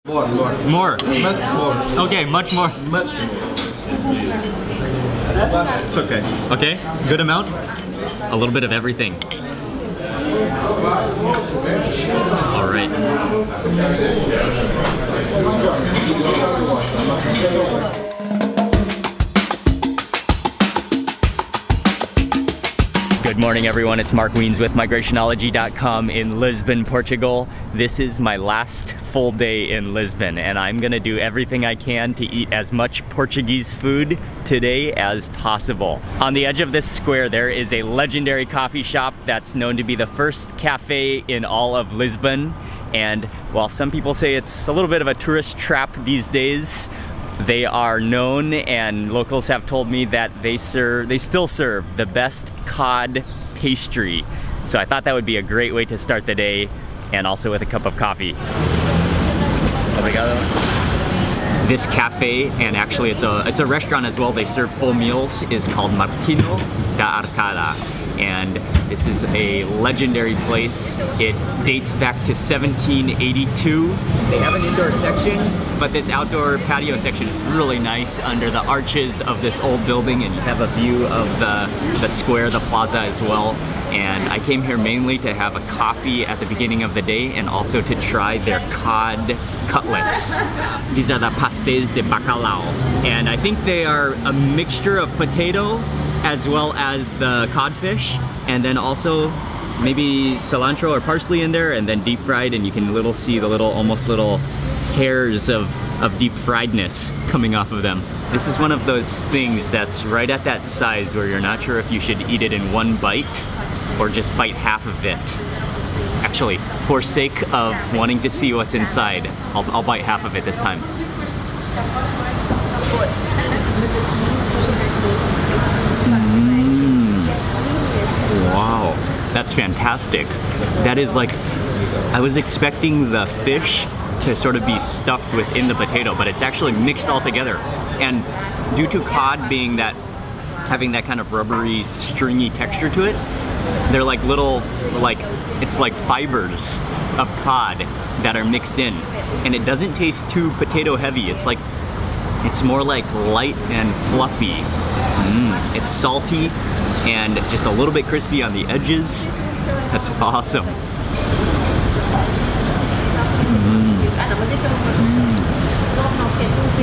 More. More? Much more. Okay, much more. Much more. It's okay. Okay, good amount? A little bit of everything. All right. Good morning, everyone. It's Mark Weens with migrationology.com in Lisbon, Portugal. This is my last full day in Lisbon, and I'm gonna do everything I can to eat as much Portuguese food today as possible. On the edge of this square, there is a legendary coffee shop that's known to be the first cafe in all of Lisbon. And while some people say it's a little bit of a tourist trap these days, they are known, and locals have told me that they still serve the best cod pastry. So I thought that would be a great way to start the day, and also with a cup of coffee. Obrigado. This cafe, and actually it's a restaurant as well, they serve full meals, is called Martino da Arcada. And this is a legendary place. It dates back to 1782. They have an indoor section, but this outdoor patio section is really nice under the arches of this old building, and you have a view of the square, the plaza as well. And I came here mainly to have a coffee at the beginning of the day and also to try their cod cutlets. These are the pastéis de bacalhau. And I think they are a mixture of potato as well as the codfish, and then also maybe cilantro or parsley in there, and then deep fried, and you can see the almost little hairs of deep friedness coming off of them. This is one of those things that's right at that size where you're not sure if you should eat it in one bite or just bite half of it. Actually, for sake of wanting to see what's inside, I'll bite half of it this time. Wow, that's fantastic. That is like, I was expecting the fish to sort of be stuffed within the potato, but it's actually mixed all together. And due to cod having that kind of rubbery, stringy texture to it, they're like little, it's like fibers of cod that are mixed in. And it doesn't taste too potato heavy. It's more like light and fluffy. It's salty and just a little bit crispy on the edges. That's awesome.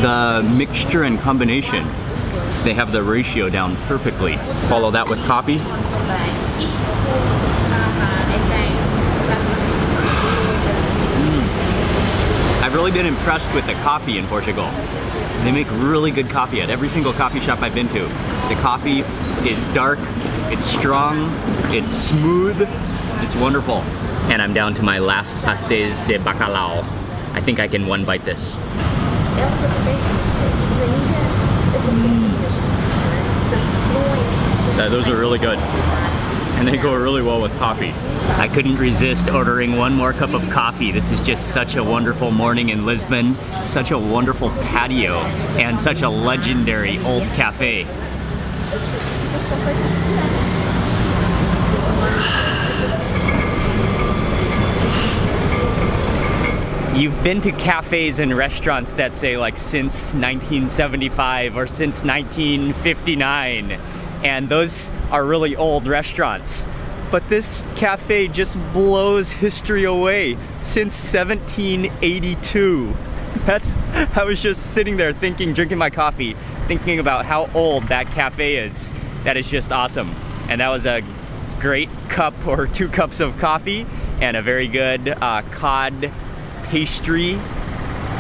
The mixture and combination, they have the ratio down perfectly. Follow that with coffee. I've really been impressed with the coffee in Portugal. They make really good coffee at every single coffee shop I've been to. The coffee is dark, it's strong, it's smooth, it's wonderful. And I'm down to my last pastéis de bacalhau. I think I can one bite this. Those are really good. And they go really well with coffee. I couldn't resist ordering one more cup of coffee. This is just such a wonderful morning in Lisbon, such a wonderful patio, and such a legendary old cafe. You've been to cafes and restaurants that say like since 1975 or since 1959, and those are really old restaurants. But this cafe just blows history away. Since 1782. I was just sitting there drinking my coffee, thinking about how old that cafe is. That is just awesome. And that was a great cup or 2 cups of coffee and a very good cod pastry.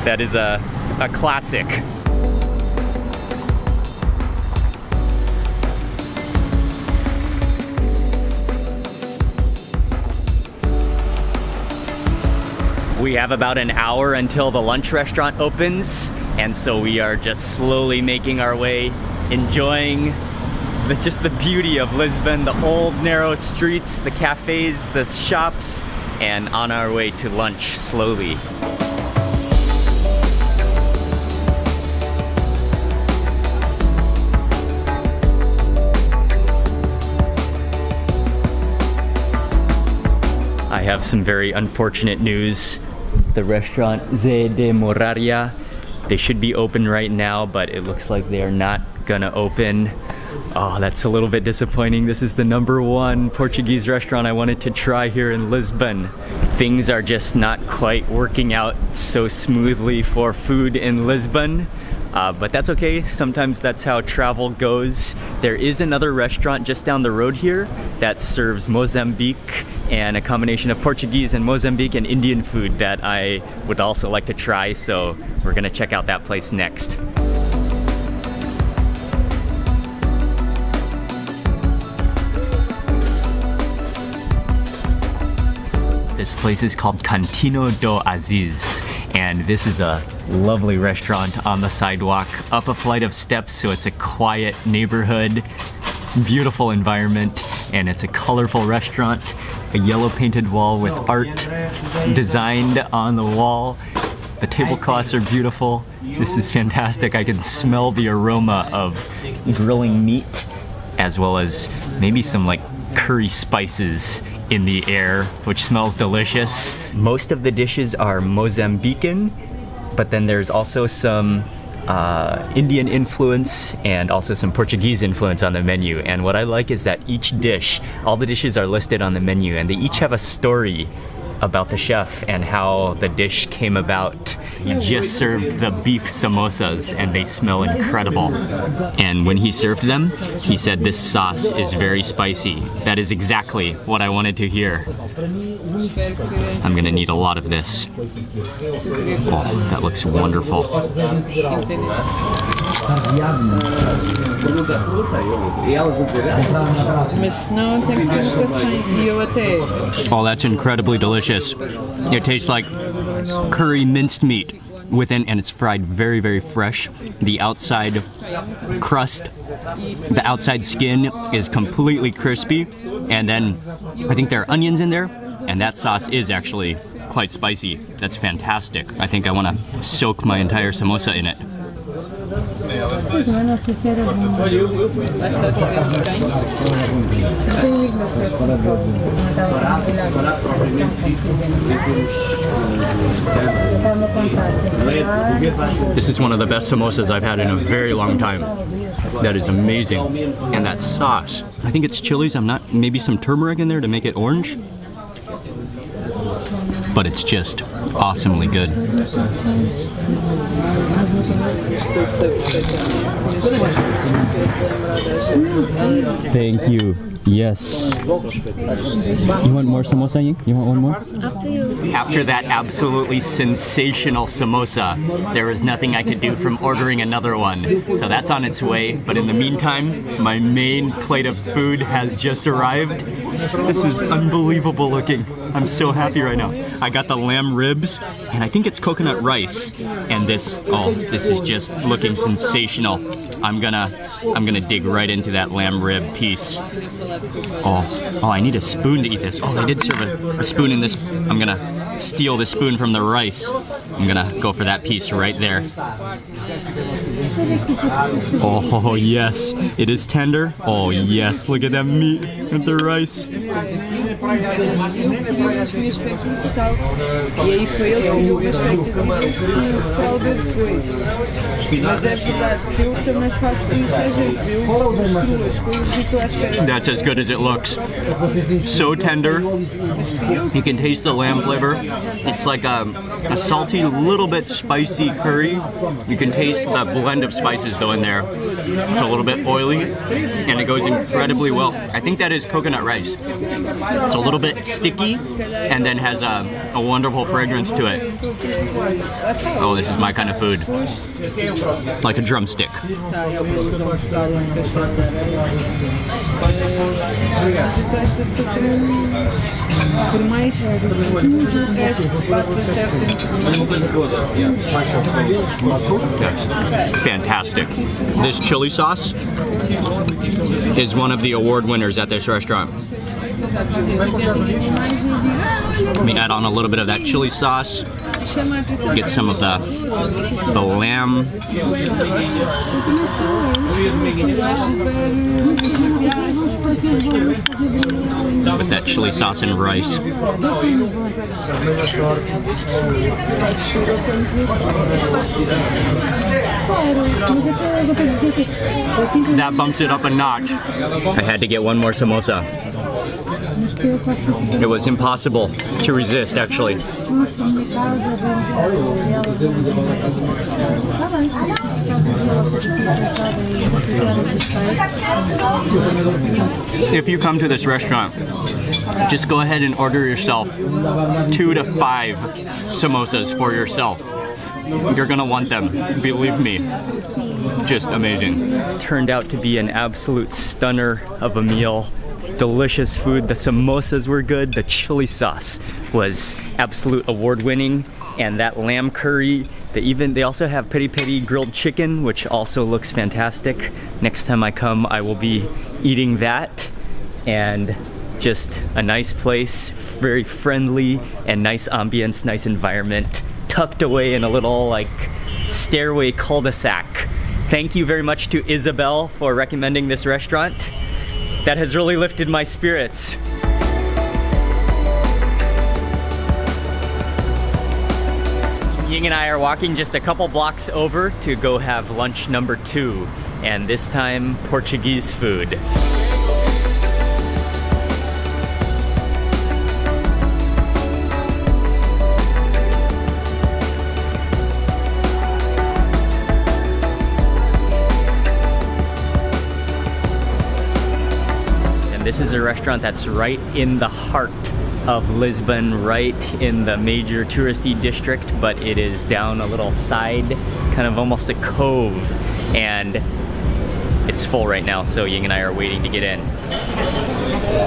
That is a classic. We have about an hour until the lunch restaurant opens, and so we are just slowly making our way, enjoying just the beauty of Lisbon, the old narrow streets, the cafes, the shops, and on our way to lunch slowly. I have some very unfortunate news. the restaurant Zé de Moraria. They should be open right now, but it looks like they are not gonna open. Oh, that's a little bit disappointing. This is the #1 Portuguese restaurant I wanted to try here in Lisbon. Things are just not quite working out so smoothly for food in Lisbon. But that's okay, sometimes that's how travel goes. There is another restaurant just down the road here that serves Mozambique and a combination of Portuguese and Mozambique and Indian food that I would also like to try, so we're gonna check out that place next. This place is called Cantinho do Aziz, and this is a lovely restaurant on the sidewalk, up a flight of steps, so it's a quiet neighborhood, beautiful environment, and it's a colorful restaurant. A yellow painted wall with art designed on the wall. The tablecloths are beautiful. This is fantastic. I can smell the aroma of grilling meat, as well as maybe some like curry spices in the air, which smells delicious. Most of the dishes are Mozambican, but then there's also some Indian influence and also some Portuguese influence on the menu. And what I like is that each dish, all the dishes are listed on the menu, and they each have a story about the chef and how the dish came about. He just served the beef samosas and they smell incredible. And when he served them, he said this sauce is very spicy. That is exactly what I wanted to hear. I'm gonna need a lot of this. Oh, that looks wonderful. Oh, that's incredibly delicious. It tastes like curry minced meat within, and it's fried very, very fresh. The outside crust, the outside skin is completely crispy, and then I think there are onions in there, and that sauce is actually quite spicy. That's fantastic. I think I want to soak my entire samosa in it. This is one of the best samosas I've had in a very long time. That is amazing. And that sauce, I think it's chilies. Maybe some turmeric in there to make it orange. But it's just awesomely good. Thank you. Yes. You want more samosa? You want one more? Up to you. After that absolutely sensational samosa, there was nothing I could do from ordering another one. So that's on its way. But in the meantime, my main plate of food has just arrived. This is unbelievable looking. I'm so happy right now. I got the lamb ribs, and I think it's coconut rice. And this is just looking sensational. I'm gonna dig right into that lamb rib piece. Oh, I need a spoon to eat this. Oh, they did serve a spoon in this. I'm gonna steal the spoon from the rice. I'm gonna go for that piece right there. Oh, yes. It is tender. Oh, yes. Look at that meat with the rice. That's as good as it looks. So tender. You can taste the lamb flavor. It's like a salty, little bit spicy curry. You can taste the blend of spices though in there. It's a little bit oily and it goes incredibly well. I think that is coconut rice. It's a little bit sticky and then has a wonderful fragrance to it. Oh, this is my kind of food. Like a drumstick. That's fantastic. This chili sauce is one of the award winners at this restaurant. Let me add on a little bit of that chili sauce. Get some of the lamb. With that chili sauce and rice. That bumps it up a notch. I had to get one more samosa. It was impossible to resist, actually. If you come to this restaurant, just go ahead and order yourself 2 to 5 samosas for yourself. You're gonna want them, believe me. Just amazing. Turned out to be an absolute stunner of a meal. Delicious food. The samosas were good. The chili sauce was absolute award-winning, and that lamb curry. They also have peri-peri grilled chicken, which also looks fantastic. Next time I come, I will be eating that. And just a nice place, very friendly and nice ambience, nice environment, tucked away in a little like stairway cul-de-sac. Thank you very much to Isabel for recommending this restaurant. That has really lifted my spirits. Ying and I are walking just a couple blocks over to go have lunch number 2, and this time Portuguese food. This is a restaurant that's right in the heart of Lisbon, right in the major touristy district, but it is down a little side, kind of almost a cove, and it's full right now, so Ying and I are waiting to get in.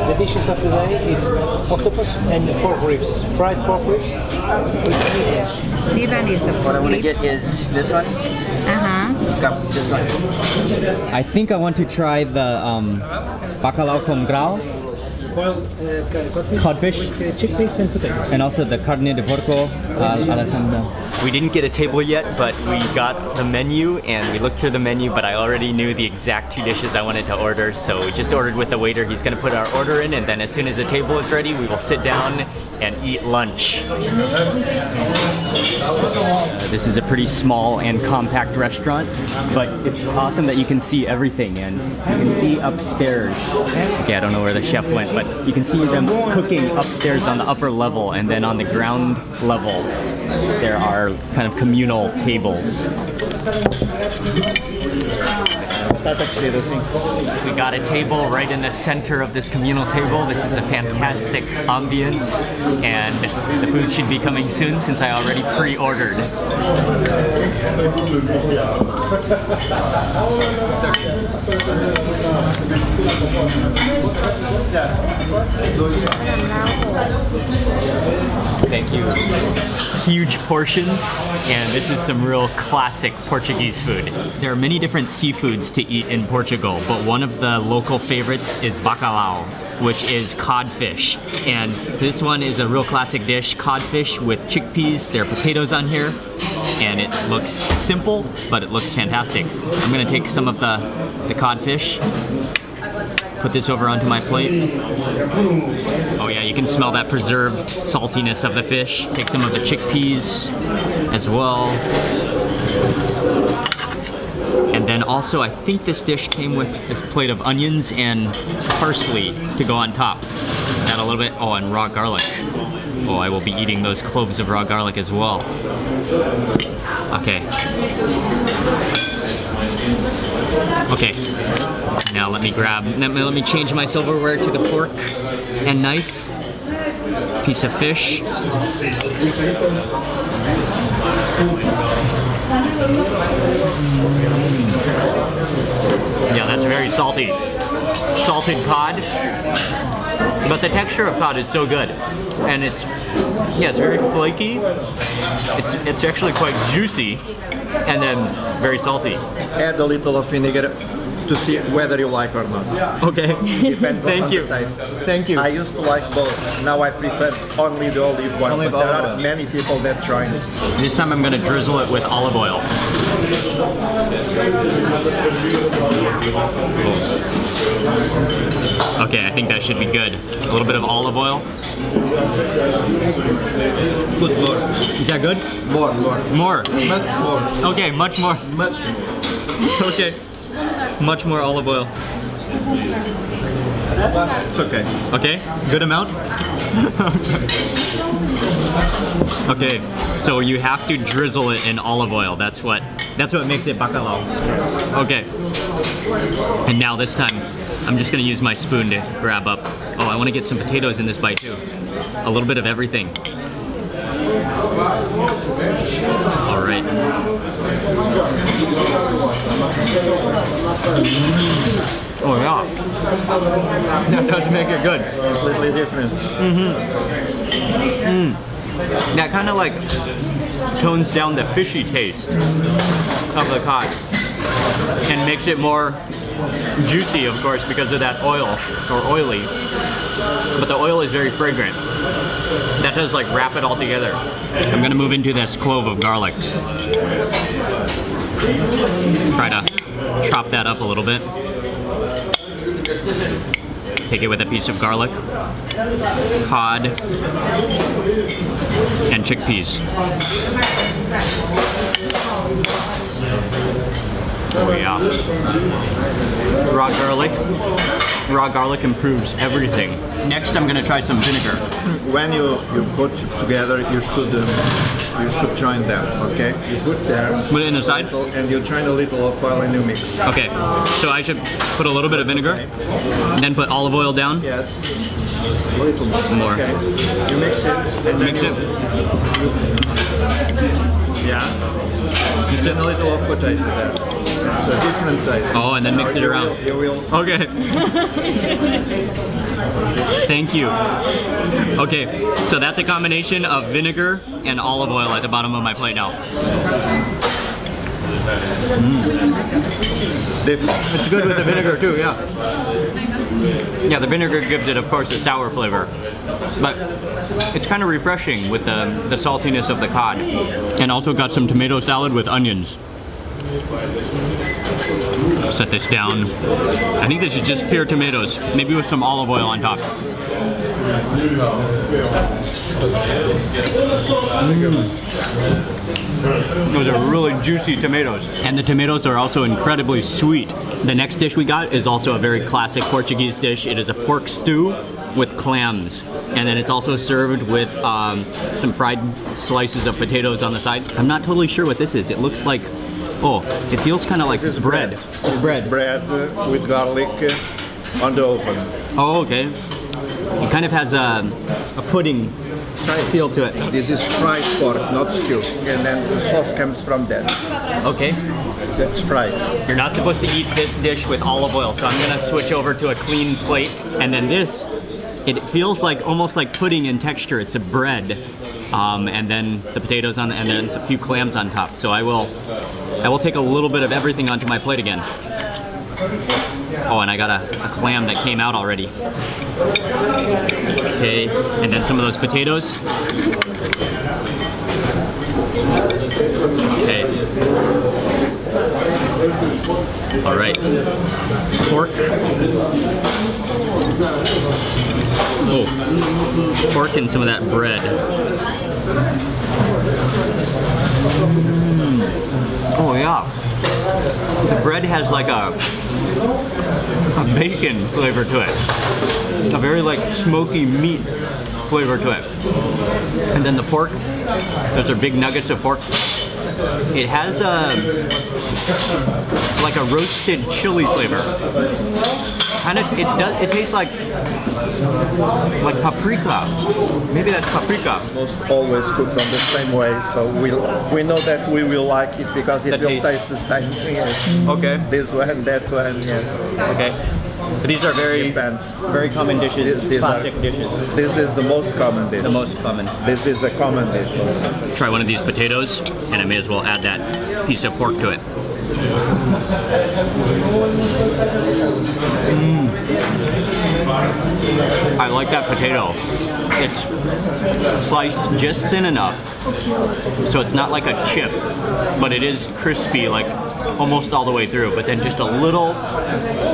The dishes of the day is octopus and pork ribs, fried pork ribs. What I want to get is this one. This one. I think I want to try the bacalhau com grau. Codfish with chickpeas and potatoes. And also the carne de porco. We didn't get a table yet, but we got the menu and we looked through the menu, but I already knew the exact 2 dishes I wanted to order, so we just ordered with the waiter. He's gonna put our order in, and then as soon as the table is ready, we will sit down and eat lunch. This is a pretty small and compact restaurant, but it's awesome that you can see everything, and you can see upstairs. Okay, I don't know where the chef went, but you can see them cooking upstairs on the upper level, and then on the ground level there are kind of communal tables. We got a table right in the center of this communal table. This is a fantastic ambience, and the food should be coming soon since I already pre-ordered. Thank you. Huge portions, and this is some real classic Portuguese food. There are many different seafoods to eat in Portugal, but one of the local favorites is bacalhau, which is codfish. And this one is a real classic dish, codfish with chickpeas. There are potatoes on here, and it looks simple, but it looks fantastic. I'm gonna take some of the codfish, put this over onto my plate. Oh yeah, you can smell that preserved saltiness of the fish. Take some of the chickpeas as well. And then also, I think this dish came with this plate of onions and parsley to go on top. Add a little bit, oh, and raw garlic. Oh, I will be eating those cloves of raw garlic as well. Okay. Okay, now let me change my silverware to the fork and knife. Piece of fish. Yeah, that's very salty. Salted cod. But the texture of cod is so good. And it's very flaky. It's actually quite juicy. And then very salty. Add a little of vinegar to see whether you like or not. Okay. Depends Thank on you. the taste. Thank you. I used to like both. Now I prefer only the olive oil. Only But the there olive are oil. many people that join it. This time I'm gonna drizzle it with olive oil. Okay, I think that should be good. A little bit of olive oil. Good more. Is that good? More. More. Much more. Okay, much more. Much more. Okay. Much more olive oil. It's okay. Okay, good amount? Okay, so you have to drizzle it in olive oil. That's what makes it bacalhau. Okay. And now this time, I'm just gonna use my spoon to grab up. Oh, I wanna get some potatoes in this bite too. A little bit of everything. All right. Oh yeah. That does make it good. Completely different. That kind of like tones down the fishy taste of the cod and makes it more juicy, of course, because of that oil, or oily. But the oil is very fragrant. That does like wrap it all together. I'm gonna move into this clove of garlic. Try to chop that up a little bit. Take it with a piece of garlic, cod, and chickpeas. Oh yeah. Raw garlic. Raw garlic improves everything. Next I'm gonna try some vinegar. When you put together, you should join them. Okay. You put there. Put it in the side. And you join a little of oil and you mix. Okay. So I should put a little bit of vinegar, and then put olive oil down. Yes. A little More. Okay. You mix it. And Mix then it. Yeah. You put a little of potato there. It's a different taste. Oh, and then mix it around. You will. Okay. Thank you. Okay, so that's a combination of vinegar and olive oil at the bottom of my plate now. It's good with the vinegar too, yeah. Yeah, the vinegar gives it, of course, a sour flavor. But it's kind of refreshing with the saltiness of the cod. And also got some tomato salad with onions. Set this down. I think this is just pure tomatoes, maybe with some olive oil on top. Those are really juicy tomatoes. And the tomatoes are also incredibly sweet. The next dish we got is also a very classic Portuguese dish. It is a pork stew with clams. And then it's also served with some fried slices of potatoes on the side. I'm not totally sure what this is. It looks like, oh, it feels kind of like bread. It's bread. Bread with garlic on the oven. Oh, okay. It kind of has a pudding feel to it. This is fried pork, not stew. And then the sauce comes from that. Okay. That's fried. You're not supposed to eat this dish with olive oil, so I'm gonna switch over to a clean plate. And then this, it feels like almost like pudding in texture. It's a bread, and then the potatoes on, and then a few clams on top. So I will take a little bit of everything onto my plate again. Oh, and I got a clam that came out already. Okay, and then some of those potatoes. Okay. All right. Pork. Oh, pork and some of that bread. Oh yeah. The bread has like a bacon flavor to it. A very like smoky meat flavor to it. And then the pork, those are big nuggets of pork. It has like a roasted chili flavor. Kind of, it tastes like paprika. Maybe that's paprika. Most always cook from the same way, so we know that we will like it because it will taste the same. Yes. Okay. This one, that one, yes. Okay. But these are very common dishes, classic dishes. This is the most common dish. The most common. This is a common dish also. Try one of these potatoes, and I may as well add that piece of pork to it. I like that potato. It's sliced just thin enough, so it's not like a chip, but it is crispy, like almost all the way through, but then just a little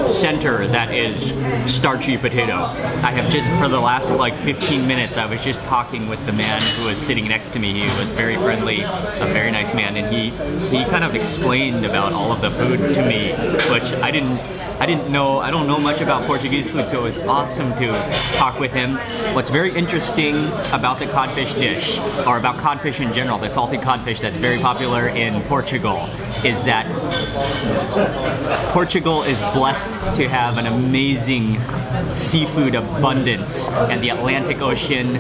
center that is starchy potato. I have just, for the last like 15 minutes, I was just talking with the man who was sitting next to me. He was very friendly, a very nice man, and he kind of explained about all of the food to me, which I don't know much about Portuguese food, so it was awesome to talk with him. What's very interesting about the codfish dish, or about codfish in general, the salted codfish that's very popular in Portugal, is that Portugal is blessed to have an amazing seafood abundance, and the Atlantic Ocean,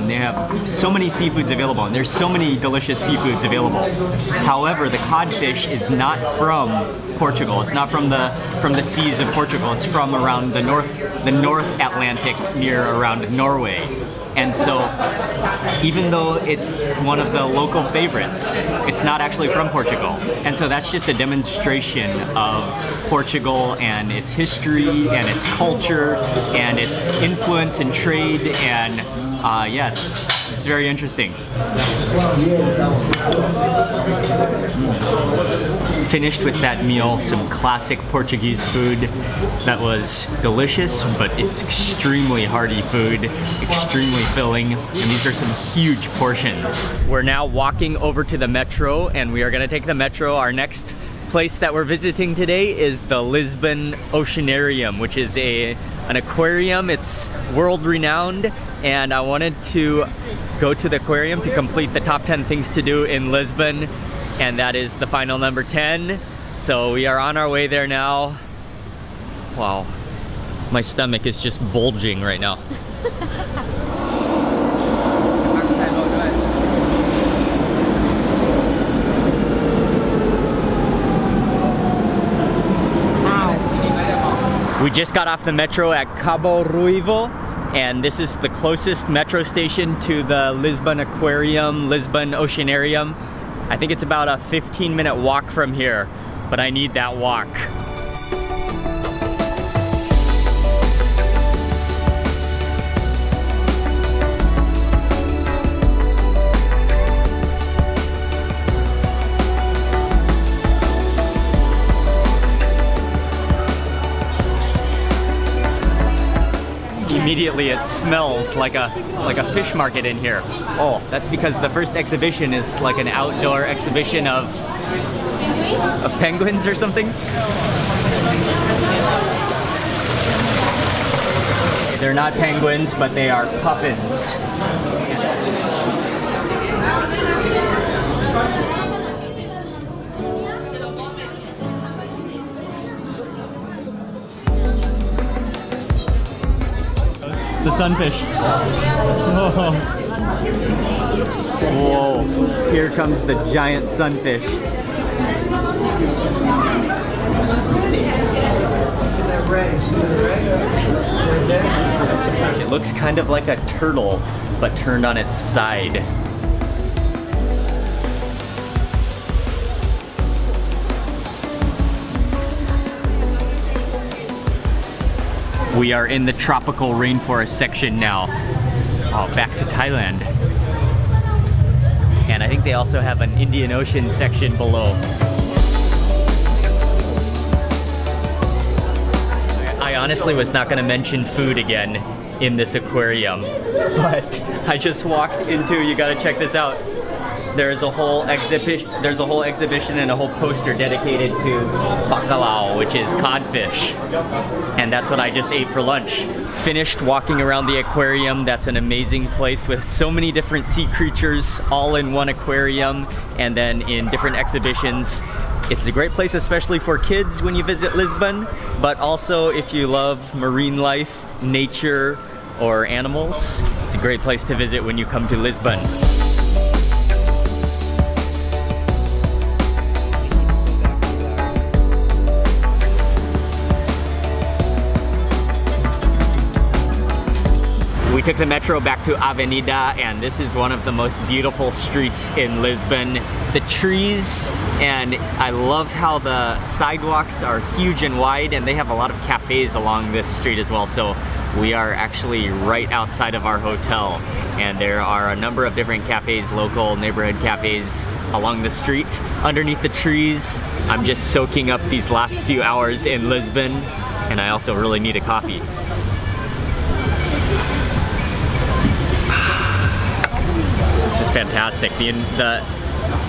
they have so many seafoods available, and there's so many delicious seafoods available. However, the codfish is not from Portugal. It's not from the seas of Portugal. It's from around the North Atlantic, near around Norway. And so, even though it's one of the local favorites, it's not actually from Portugal. And so that's just a demonstration of Portugal and its history and its culture and its influence in trade, and yeah, it's very interesting. Finished with that meal, some classic Portuguese food that was delicious, but it's extremely hearty food, extremely filling, and these are some huge portions. We're now walking over to the metro, and we are gonna take the metro. Our next place that we're visiting today is the Lisbon Oceanarium, which is an aquarium. It's world renowned, and I wanted to go to the aquarium to complete the top 10 things to do in Lisbon, and that is the final number 10. So we are on our way there now. Wow, my stomach is just bulging right now. We just got off the metro at Cabo Ruivo, and this is the closest metro station to the Lisbon Aquarium, Lisbon Oceanarium. I think it's about a 15-minute walk from here, but I need that walk. Immediately it smells like a fish market in here. Oh, that's because the first exhibition is like an outdoor exhibition of penguins or something. They're not penguins, but they are puffins. The sunfish. Whoa. Whoa. Here comes the giant sunfish. It looks kind of like a turtle, but turned on its side. We are in the tropical rainforest section now. Oh, back to Thailand. And I think they also have an Indian Ocean section below. I honestly was not gonna mention food again in this aquarium, but I just walked into, you gotta check this out. There's a whole exhibition and a whole poster dedicated to bacalhau, which is codfish. And that's what I just ate for lunch. Finished walking around the aquarium. That's an amazing place with so many different sea creatures all in one aquarium and then in different exhibitions. It's a great place, especially for kids when you visit Lisbon, but also if you love marine life, nature, or animals, it's a great place to visit when you come to Lisbon. We We took the metro back to Avenida, and this is one of the most beautiful streets in Lisbon. The trees, and I love how the sidewalks are huge and wide, and they have a lot of cafes along this street as well. So we are actually right outside of our hotel, and there are a number of different cafes, local neighborhood cafes along the street underneath the trees. I'm just soaking up these last few hours in Lisbon, and I also really need a coffee. This is fantastic. The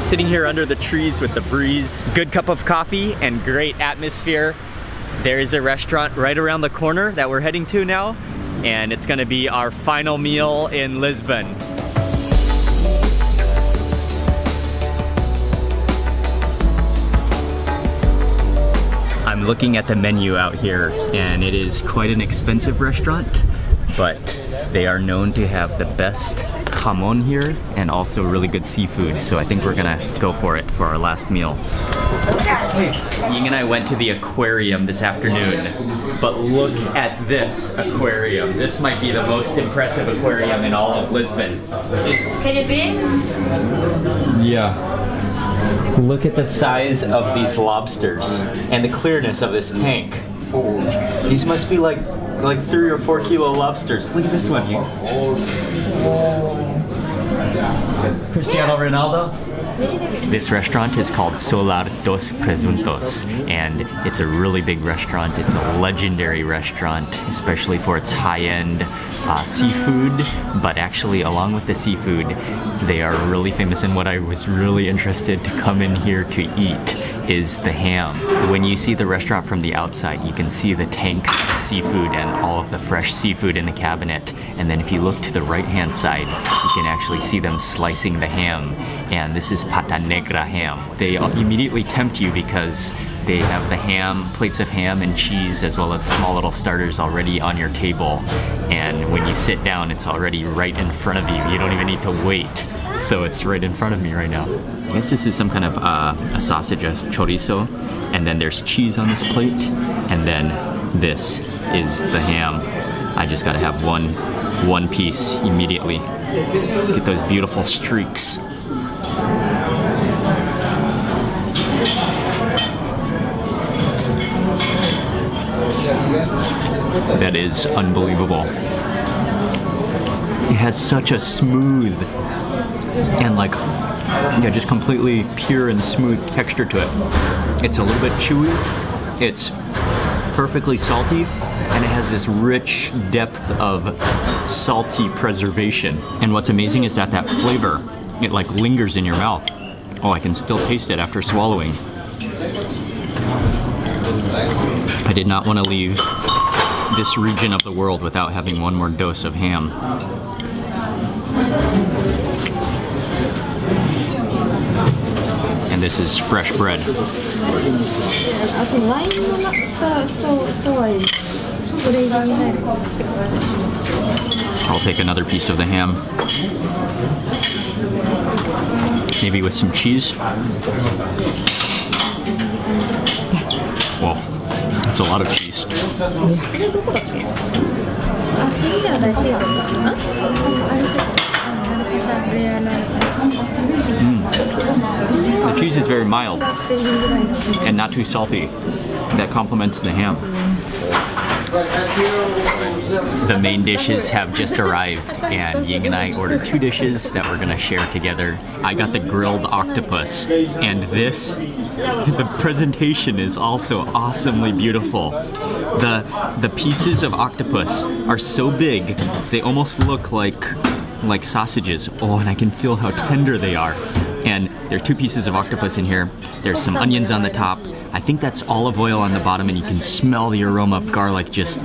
sitting here under the trees with the breeze, good cup of coffee and great atmosphere. There is a restaurant right around the corner that we're heading to now, and it's gonna be our final meal in Lisbon. I'm looking at the menu out here, and it is quite an expensive restaurant, but they are known to have the best jamon here and also really good seafood, so I think we're gonna go for it for our last meal. Ying and I went to the aquarium this afternoon, but look at this aquarium. This might be the most impressive aquarium in all of Lisbon. Can you see? Yeah. Look at the size of these lobsters and the clearness of this tank. These must be like 3 or 4 kilo lobsters. Look at this one here. Cristiano Ronaldo? This restaurant is called Solar dos Presuntos, and it's a really big restaurant. It's a legendary restaurant, especially for its high-end seafood, but actually along with the seafood, they are really famous, and what I was really interested to come in here to eat is the ham. When you see the restaurant from the outside, you can see the tank of seafood and all of the fresh seafood in the cabinet, and then if you look to the right-hand side, you can actually see them slicing the ham, and this is pata negra ham. They immediately tempt you because they have the ham, plates of ham and cheese, as well as small little starters already on your table, and when you sit down, it's already right in front of you. You don't even need to wait. So it's right in front of me right now. I guess this is some kind of a sausage, a chorizo, and then there's cheese on this plate, and then this is the ham. I just gotta have one piece immediately. Get those beautiful streaks. That is unbelievable. It has such a smooth and just completely pure and smooth texture to it. It's a little bit chewy, it's perfectly salty, and it has this rich depth of salty preservation. And what's amazing is that flavor, it lingers in your mouth. Oh, I can still taste it after swallowing. I did not want to leave this region of the world without having one more dose of ham. And this is fresh bread. I'll take another piece of the ham. Maybe with some cheese. Whoa, that's a lot of cheese. The cheese is very mild and not too salty. That complements the ham. The main dishes have just arrived, and Ying and I ordered 2 dishes that we're gonna share together. I got the grilled octopus, and the presentation is also awesomely beautiful. The pieces of octopus are so big, they almost look like sausages. Oh, and I can feel how tender they are. And there are 2 pieces of octopus in here. There's some onions on the top. I think that's olive oil on the bottom, and you can smell the aroma of garlic just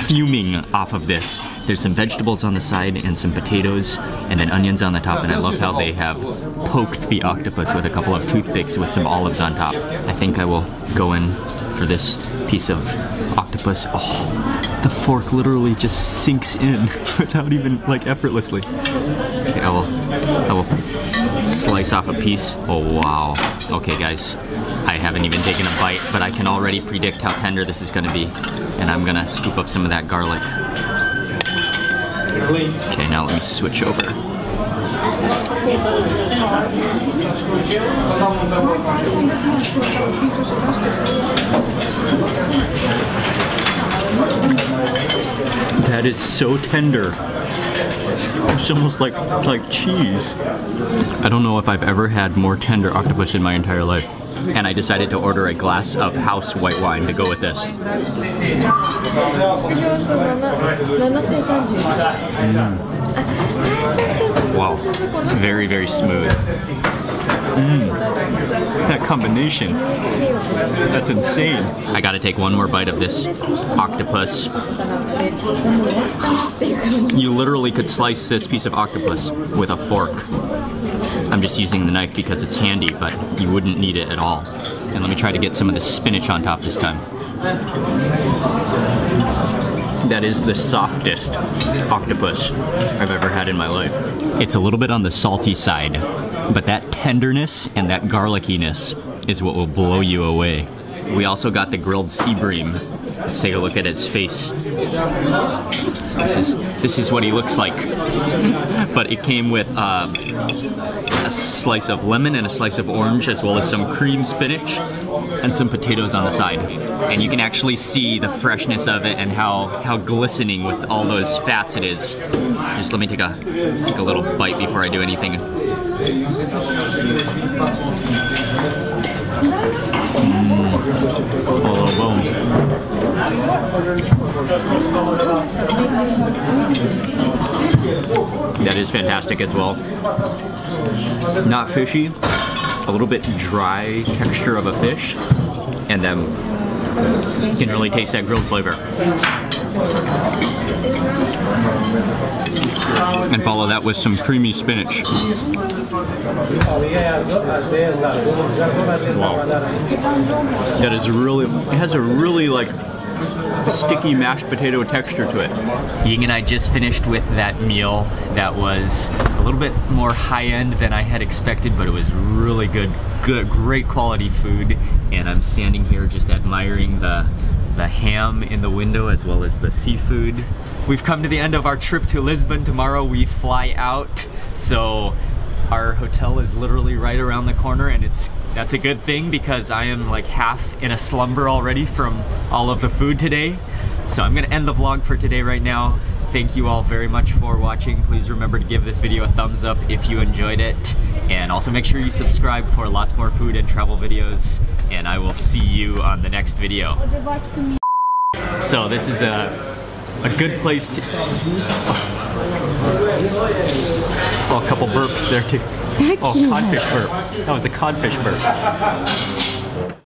fuming off of this. There's some vegetables on the side and some potatoes, and then onions on the top, and I love how they have poked the octopus with a couple of toothpicks with some olives on top. I think I will go in for this piece of octopus. Oh, the fork literally just sinks in without even effortlessly. Okay, I will slice off a piece. Oh wow. Okay guys, I haven't even taken a bite, but I can already predict how tender this is gonna be. And I'm gonna scoop up some of that garlic. Okay, now let me switch over. That is so tender. It's almost like cheese. I don't know if I've ever had more tender octopus in my entire life. And I decided to order a glass of house white wine to go with this. Wow, very, very smooth. That combination, that's insane. I gotta take one more bite of this octopus. You literally could slice this piece of octopus with a fork. I'm just using the knife because it's handy, but you wouldn't need it at all. And let me try to get some of the spinach on top this time. That is the softest octopus I've ever had in my life. It's a little bit on the salty side, but that tenderness and that garlickiness is what will blow you away. We also got the grilled sea bream. Let's take a look at his face. This is what he looks like. But it came with a slice of lemon and a slice of orange, as well as some cream spinach and some potatoes on the side. And you can actually see the freshness of it and how glistening with all those fats it is. Just let me take a little bite before I do anything. Oh, boom. That is fantastic as well. Not fishy, a little bit dry texture of a fish, and then you can really taste that grilled flavor. And follow that with some creamy spinach. Wow. That is really, it has a really like a sticky mashed potato texture to it. Ying and I just finished with that meal that was a little bit more high-end than I had expected, but it was really good, great quality food. And I'm standing here just admiring the ham in the window as well as the seafood. We've come to the end of our trip to Lisbon. Tomorrow we fly out, so our hotel is literally right around the corner, and that's a good thing because I am like half in a slumber already from all of the food today. So I'm gonna end the vlog for today right now. Thank you all very much for watching. Please remember to give this video a thumbs up if you enjoyed it, and also make sure you subscribe for lots more food and travel videos, and I will see you on the next video. So this is a good place to... Oh, a couple burps there too. Oh, codfish burp. That was a codfish burp.